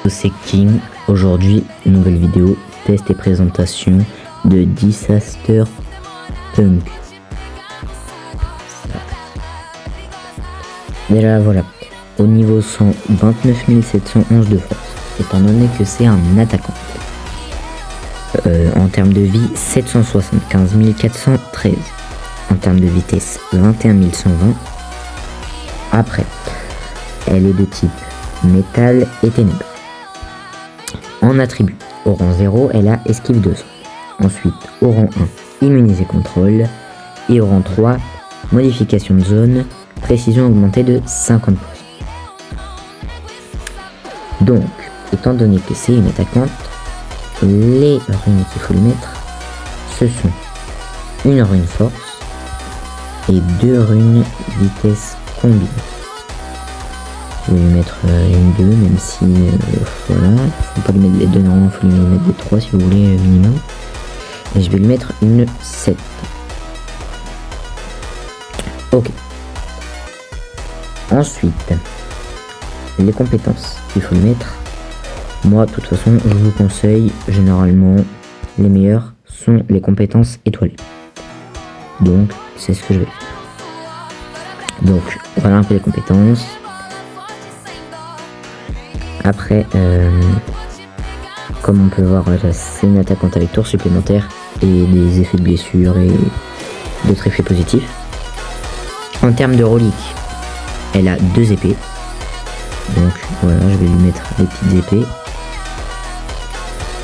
C'est King. Aujourd'hui, nouvelle vidéo, test et présentation de Disaster Punk. Déjà voilà, au niveau 100, 29 711 de force, étant donné que c'est un attaquant. En termes de vie, 775 413. En termes de vitesse, 21 120. Après, elle est de type métal et ténèbres. En attribut, au rang 0, elle a esquive 200. Ensuite, au rang 1, immunisé contrôle. Et au rang 3, modification de zone, précision augmentée de 50%. Donc, étant donné que c'est une attaquante, les runes qu'il faut lui mettre, ce sont une rune force et 2 runes vitesse combinée. Je vais lui mettre une 2, même si voilà, faut pas lui mettre les 2 normalement, faut lui mettre des 3 si vous voulez minimum. Et je vais lui mettre une 7. Ok. Ensuite, les compétences qu'il faut lui mettre. Moi, de toute façon, je vous conseille, généralement, les meilleures sont les compétences étoilées. Donc, c'est ce que je vais faire. Donc, voilà un peu les compétences. Après, comme on peut voir, c'est une attaquante avec tour supplémentaire et des effets de blessure et d'autres effets positifs. En termes de reliques, elle a 2 épées. Donc, voilà, je vais lui mettre les petites épées.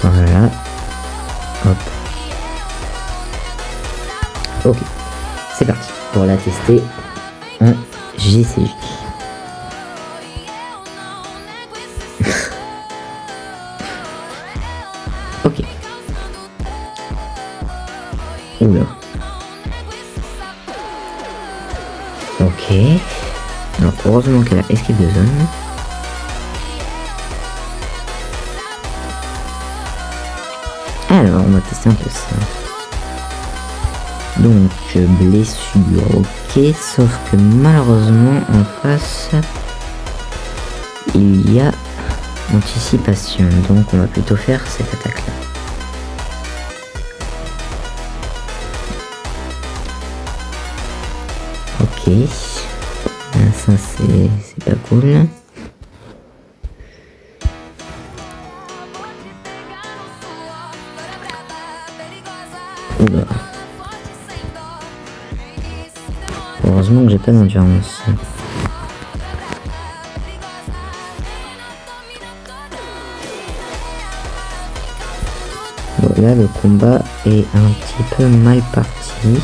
Voilà. Hop. Ok. C'est parti pour la tester en JCJ. Ok. Oula. Ok. Alors, heureusement qu'elle a esquive de zone. Alors, on va tester un peu ça. Donc, blessure, ok. Sauf que malheureusement, en face, il y a anticipation. Donc, on va plutôt faire cette attaque-là. Ok. Ça, c'est pas cool. Oula. Heureusement que j'ai pas d'endurance. Bon, là, le combat est un petit peu mal parti.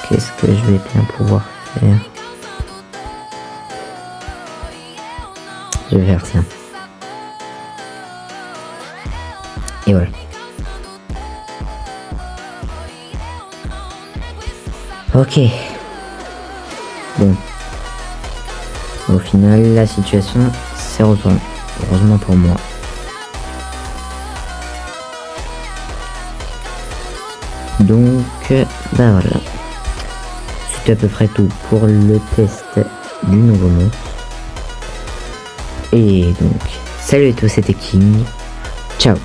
Qu'est-ce que je vais bien pouvoir faire? Je vais faire ça. Et voilà. Ok. Bon. Au final, la situation s'est retournée. Heureusement pour moi. Donc, bah voilà. C'est à peu près tout pour le test du nouveau monstre. Et donc, salut à tous, c'était King. Ciao.